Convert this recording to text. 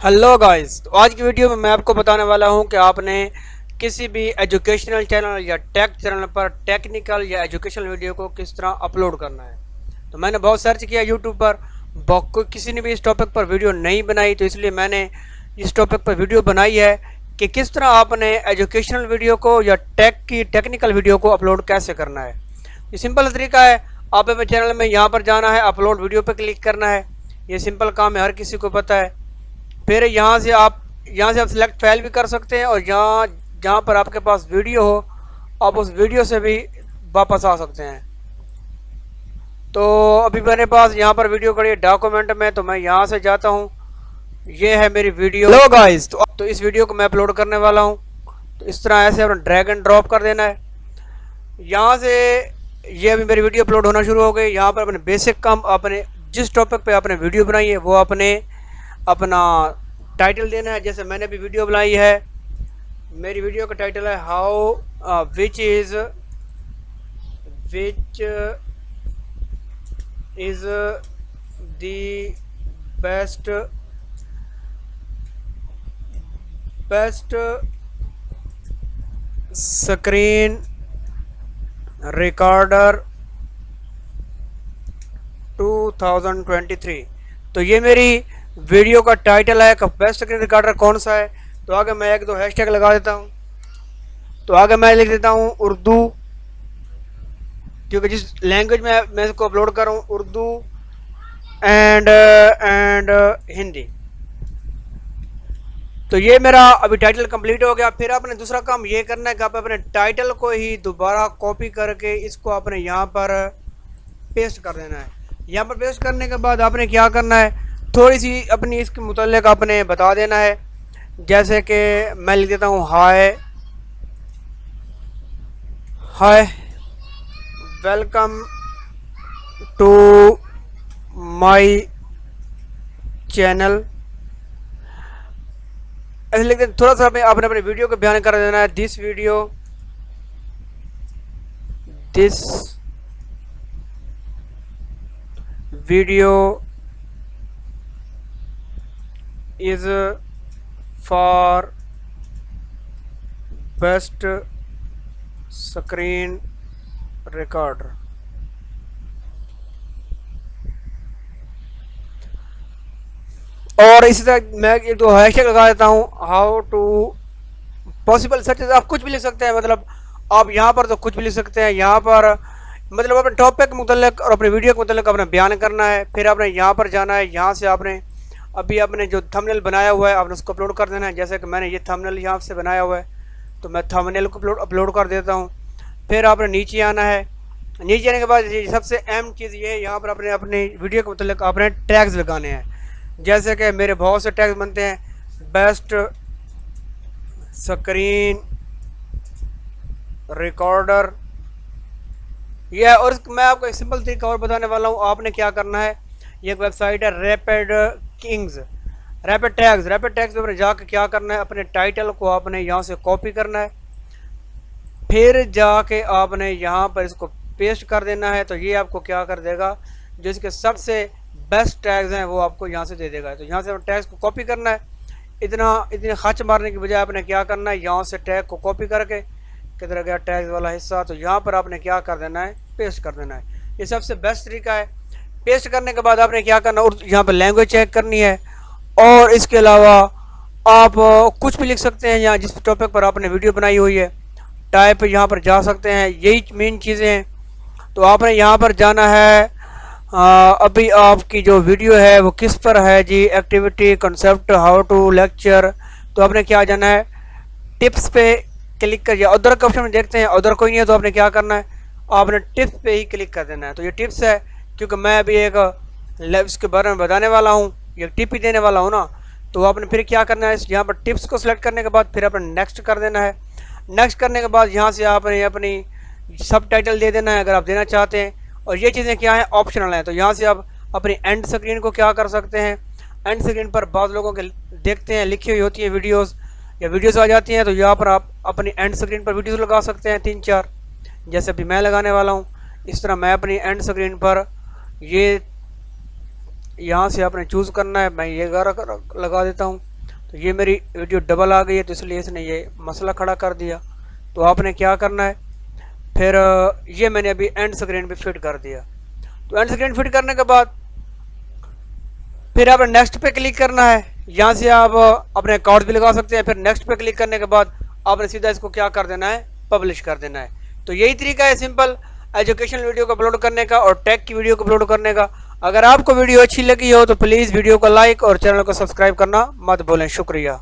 Hello guys, तो आज की वीडियो में मैं आपको बताने वाला हूं कि आपने किसी भी एजुकेशनल चैनल या टेक चैनल पर टेक्निकल या एजुकेशनल वीडियो को किस तरह अपलोड करना है। तो मैंने बहुत सर्च किया यूट्यूब पर, किसी ने भी इस टॉपिक पर वीडियो नहीं बनाई, तो इसलिए मैंने इस टॉपिक पर वीडियो बनाई है कि किस तरह आपने एजुकेशनल वीडियो को या टेक्निकल वीडियो को अपलोड कैसे करना है। ये सिंपल तरीका है। आप अपने चैनल में यहाँ पर जाना है, अपलोड वीडियो पर क्लिक करना है। ये सिंपल काम है, हर किसी को पता है। फिर यहाँ से आप सिलेक्ट फाइल भी कर सकते हैं, और जहाँ पर आपके पास वीडियो हो आप उस वीडियो से भी वापस आ सकते हैं। तो अभी मेरे पास यहाँ पर वीडियो खड़ी है डॉक्यूमेंट में, तो मैं यहाँ से जाता हूँ। ये है मेरी वीडियो। हेलो गाइस, तो इस वीडियो को मैं अपलोड करने वाला हूँ। तो इस तरह ऐसे अपना ड्रैग एंड ड्रॉप कर देना है यहाँ से। ये अभी मेरी वीडियो अपलोड होना शुरू हो गई। यहाँ पर अपने बेसिक काम, अपने जिस टॉपिक पे आपने वीडियो बनाई है वो अपने अपना टाइटल देना है। जैसे मैंने भी वीडियो बनाई है, मेरी वीडियो का टाइटल है how which is the best screen recorder 2023। तो ये मेरी वीडियो का टाइटल है कि बेस्ट स्क्रीन रिकॉर्डर कौन सा है। तो आगे मैं एक दो हैशटैग लगा देता हूँ। तो आगे मैं लिख देता हूँ उर्दू, क्योंकि जिस लैंग्वेज में मैं इसको अपलोड कर रहा हूँ, उर्दू एंड हिंदी। तो ये मेरा अभी टाइटल कंप्लीट हो गया। फिर आपने दूसरा काम ये करना है कि आप अपने टाइटल को ही दोबारा कॉपी करके इसको आपने यहाँ पर पेस्ट कर देना है। यहाँ पर पेस्ट करने के बाद आपने क्या करना है, थोड़ी सी अपनी इसके मुतालिक आपने बता देना है। जैसे कि मैं लिख देता हूँ hi welcome to my channel. ऐसे लिख दें। थोड़ा सा आपने अपने वीडियो को बयान कर देना है। This video is for best screen recorder। और इसी तरह मैं एक दो हैशटैग लगा देता हूँ, हाउ टू पॉसिबल सर्च। आप कुछ भी लिख सकते हैं, मतलब आप यहाँ पर तो कुछ भी लिख सकते हैं। यहाँ पर मतलब अपने टॉपिक के मुतल्लिक और अपने वीडियो के मुतल्लिक अपने बयान करना है। फिर आपने यहाँ पर जाना है। यहाँ से आपने अभी आपने जो थंबनेल बनाया हुआ है आपने उसको अपलोड कर देना है। जैसे कि मैंने ये थंबनेल यहाँ से बनाया हुआ है, तो मैं थंबनेल को अपलोड कर देता हूँ। फिर आपने नीचे आना है। नीचे आने के बाद सबसे अहम चीज़ ये है, यहाँ पर अपने वीडियो के मुतल्लिक आपने टैग्स लगाने हैं। जैसे कि मेरे बहुत से टैग्स बनते हैं, बेस्ट स्क्रीन रिकॉर्डर। यह और मैं आपको एक सिंपल तरीका और बताने वाला हूँ। आपने क्या करना है, ये एक वेबसाइट है रैपिड टैग्स पे जाकर क्या करना है, अपने टाइटल को आपने यहाँ से कॉपी करना है। फिर जाके आपने यहाँ पर इसको पेस्ट कर देना है। तो ये आपको क्या कर देगा, जो इसके सबसे बेस्ट टैग्स हैं वो आपको यहाँ से दे देगा। तो यहाँ से टैग्स को कॉपी करना है। इतने खर्च मारने की बजाय आपने क्या करना है, यहाँ से टैग को कॉपी करके किधर गया टैग्स वाला हिस्सा, तो यहाँ पर आपने क्या कर देना है, पेस्ट कर देना है। ये सबसे बेस्ट तरीका है। पेस्ट करने के बाद आपने क्या करना है, यहाँ पर लैंग्वेज चेक करनी है। और इसके अलावा आप कुछ भी लिख सकते हैं। यहाँ जिस टॉपिक पर आपने वीडियो बनाई हुई है, टाइप यहाँ पर जा सकते हैं। यही मेन चीज़ें हैं। तो आपने यहाँ पर जाना है। अभी आपकी जो वीडियो है वो किस पर है जी, activity, concept, how to lecture. तो आपने क्या जाना है, टिप्स पे क्लिक करिए। अदर का ऑप्शन में देखते हैं, अदर कोई नहीं है, तो आपने क्या करना है, आपने टिप्स पे ही क्लिक कर देना है। तो ये टिप्स है, क्योंकि मैं अभी एक इसके बारे में बताने वाला हूँ, ये टिप ही देने वाला हूँ ना। तो आपने फिर क्या करना है, यहाँ पर टिप्स को सिलेक्ट करने के बाद फिर आपने नेक्स्ट कर देना है। नेक्स्ट करने के बाद यहाँ से आपने अपनी सब टाइटल दे देना है अगर आप देना चाहते हैं। और ये चीज़ें क्या हैं, ऑप्शनल हैं। तो यहाँ से आप अपनी एंड स्क्रीन को क्या कर सकते हैं, एंड स्क्रीन पर बहुत लोगों के देखते हैं लिखी हुई होती है वीडियोज़ या वीडियोज़ आ जाती हैं। तो यहाँ पर आप अपनी एंड स्क्रीन पर वीडियोज़ लगा सकते हैं 3-4, जैसे अभी मैं लगाने वाला हूँ। इस तरह मैं अपनी एंड स्क्रीन पर ये यहाँ से आपने चूज़ करना है। मैं ये लगा देता हूँ। तो ये मेरी वीडियो डबल आ गई है, तो इसलिए इसने ये मसला खड़ा कर दिया। तो आपने क्या करना है, फिर ये मैंने अभी एंड स्क्रीन पे फिट कर दिया। तो एंड स्क्रीन फिट करने के बाद फिर आपने नेक्स्ट पे क्लिक करना है। यहाँ से आप अपने अकाउंट भी लगा सकते हैं। फिर नेक्स्ट पे क्लिक करने के बाद आपने सीधा इसको क्या कर देना है, पब्लिश कर देना है। तो यही तरीका है सिंपल एजुकेशनल वीडियो को अपलोड करने का और टेक की वीडियो को अपलोड करने का। अगर आपको वीडियो अच्छी लगी हो तो प्लीज़ वीडियो को लाइक और चैनल को सब्सक्राइब करना मत भूलें। शुक्रिया।